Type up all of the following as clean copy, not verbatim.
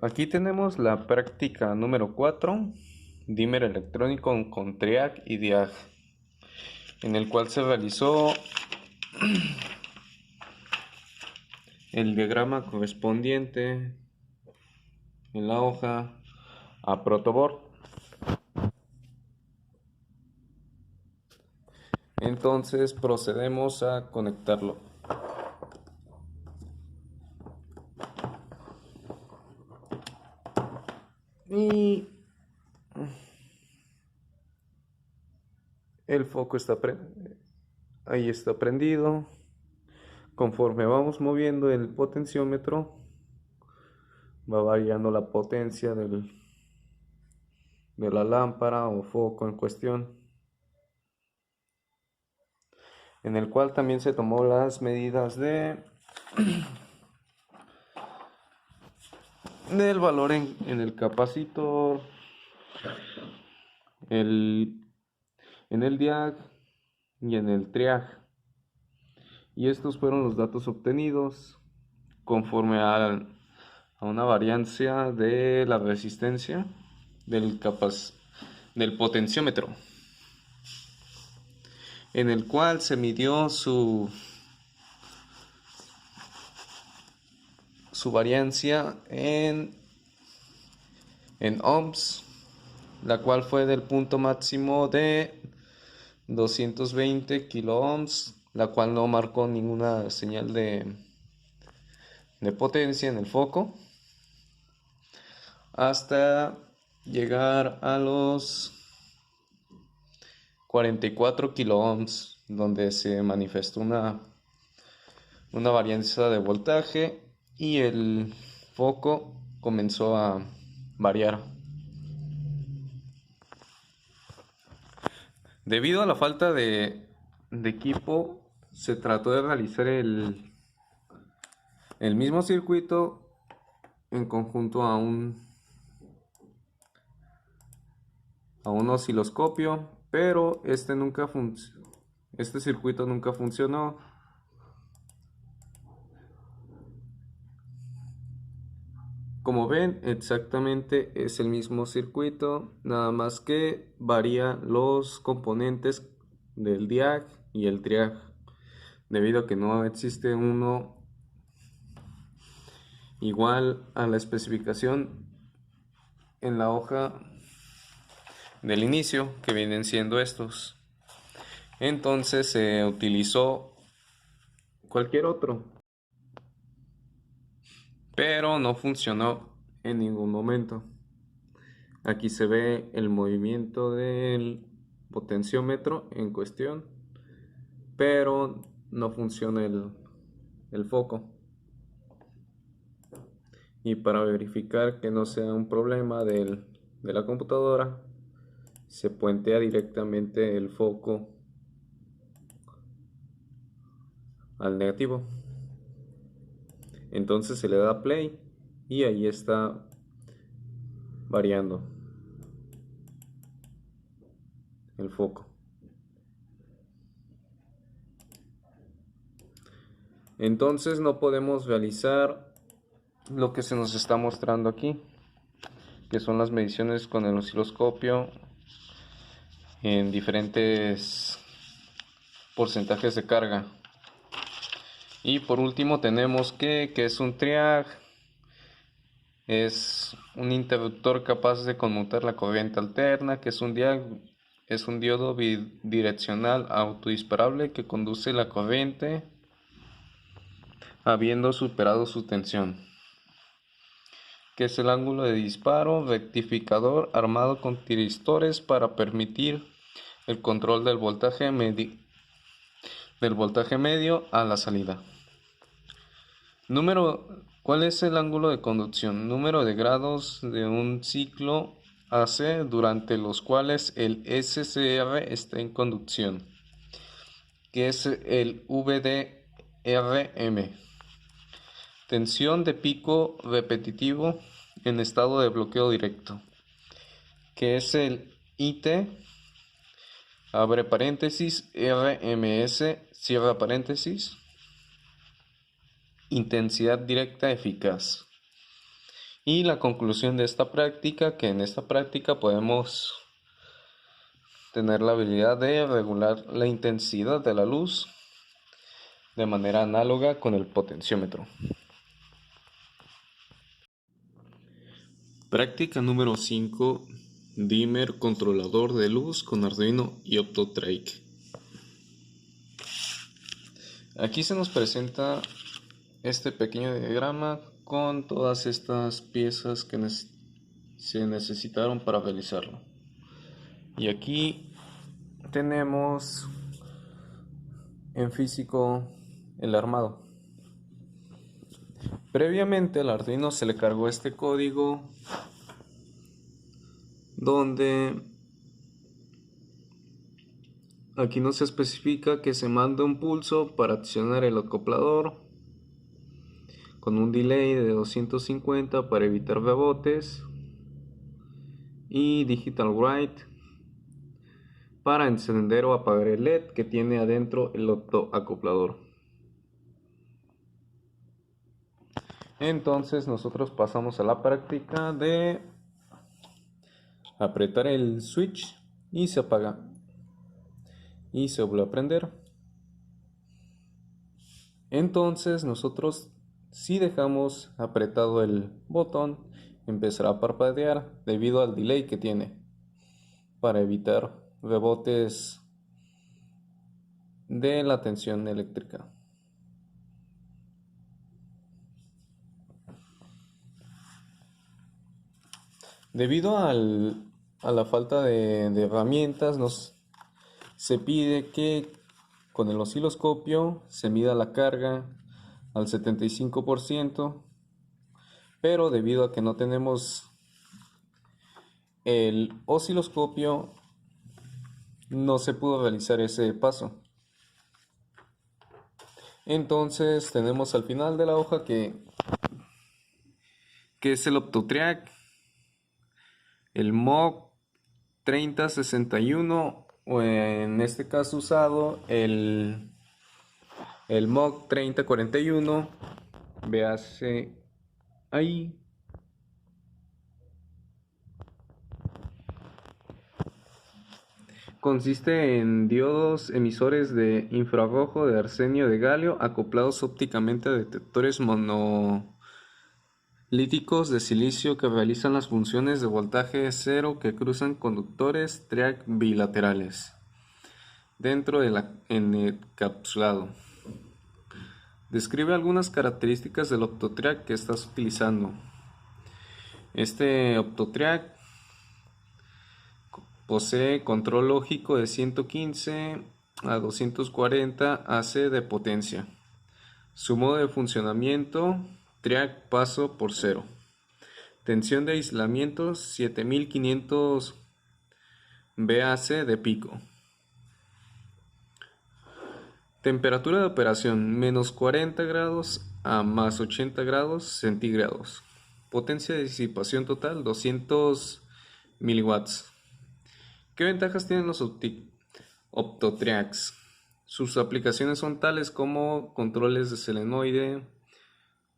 Aquí tenemos la práctica número 4, dímer electrónico con TRIAC y DIAG, en el cual se realizó el diagrama correspondiente en la hoja a protoboard. Entonces procedemos a conectarlo. Y el foco ahí está prendido. Conforme vamos moviendo el potenciómetro, va variando la potencia de la lámpara o foco en cuestión, en el cual también se tomó las medidas del valor en el capacitor, en el diag y en el triag. Y estos fueron los datos obtenidos conforme a una variancia de la resistencia del potenciómetro, en el cual se midió su variancia en ohms, la cual fue del punto máximo de 220 kilo ohms, la cual no marcó ninguna señal de potencia en el foco, hasta llegar a los 44 kilo ohms, donde se manifestó una varianza de voltaje y el foco comenzó a variar. Debido a la falta de equipo, se trató de realizar el mismo circuito en conjunto a un osciloscopio, pero este circuito nunca funcionó. Como ven, exactamente es el mismo circuito, nada más que varía los componentes del diag y el triag, debido a que no existe uno igual a la especificación en la hoja del inicio, que vienen siendo estos. Entonces se utilizó cualquier otro, pero no funcionó en ningún momento. Aquí se ve el movimiento del potenciómetro en cuestión, pero no funciona el foco. Y para verificar que no sea un problema de la computadora, se puentea directamente el foco al negativo. Entonces se le da play y ahí está variando el foco. Entonces no podemos realizar lo que se nos está mostrando aquí, que son las mediciones con el osciloscopio en diferentes porcentajes de carga. Y por último tenemos que es un triag. Es un interruptor capaz de conmutar la corriente alterna, que es un diodo bidireccional autodisparable que conduce la corriente habiendo superado su tensión, que es el ángulo de disparo, rectificador armado con tiristores para permitir el control del voltaje medio a la salida. ¿Cuál es el ángulo de conducción? Número de grados de un ciclo AC durante los cuales el SCR está en conducción, que es el VDRM. Tensión de pico repetitivo en estado de bloqueo directo, que es el IT, abre paréntesis, RMS, cierra paréntesis. Intensidad directa eficaz. Y la conclusión de esta práctica, que en esta práctica podemos tener la habilidad de regular la intensidad de la luz de manera análoga con el potenciómetro. Práctica número 5. Dimmer controlador de luz con Arduino y Optotrack. Aquí se nos presenta este pequeño diagrama con todas estas piezas que se necesitaron para realizarlo. Y aquí tenemos en físico el armado. Previamente al Arduino se le cargó este código donde aquí nos especifica que se manda un pulso para accionar el acoplador con un delay de 250 para evitar rebotes y digital write para encender o apagar el LED que tiene adentro el acoplador. Entonces nosotros pasamos a la práctica de apretar el switch y se apaga y se vuelve a prender. Entonces nosotros, si dejamos apretado el botón, empezará a parpadear debido al delay que tiene para evitar rebotes de la tensión eléctrica. Debido a la falta de herramientas, se pide que con el osciloscopio se mida la carga al 75%, pero debido a que no tenemos el osciloscopio, no se pudo realizar ese paso. Entonces tenemos al final de la hoja que es el Optotrack, el MOG 3061, o en este caso usado el MOG 3041, véase ahí. Consiste en diodos emisores de infrarrojo de arsenio de galio acoplados ópticamente a detectores monolíticos de silicio que realizan las funciones de voltaje cero que cruzan conductores triac bilaterales dentro del encapsulado. Describe algunas características del Optotrack que estás utilizando. Este Optotrack posee control lógico de 115 a 240 AC de potencia. Su modo de funcionamiento, track paso por cero. Tensión de aislamiento 7500 VAC de pico. Temperatura de operación menos 40 grados a más 80 grados centígrados. Potencia de disipación total 200 miliwatts. ¿Qué ventajas tienen los Optotracks? Sus aplicaciones son tales como controles de solenoide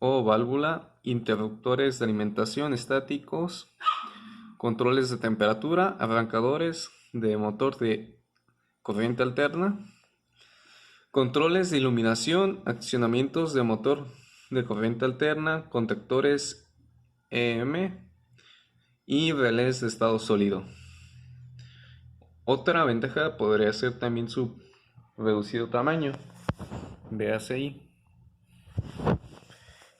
o válvula, interruptores de alimentación estáticos, controles de temperatura, arrancadores de motor de corriente alterna, controles de iluminación, accionamientos de motor de corriente alterna, contactores EM y relés de estado sólido. Otra ventaja podría ser también su reducido tamaño. Véase ahí.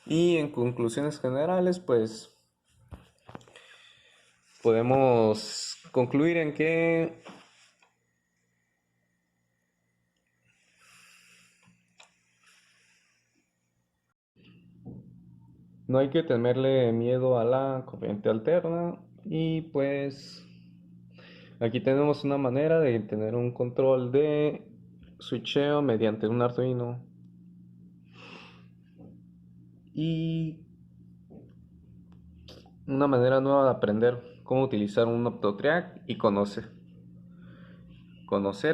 Y en conclusiones generales, pues podemos concluir en que no hay que tenerle miedo a la corriente alterna, y pues aquí tenemos una manera de tener un control de switcheo mediante un Arduino y una manera nueva de aprender cómo utilizar un Optotrack y conocer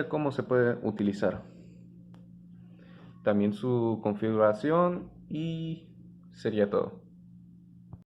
cómo se puede utilizar, también su configuración, y sería todo.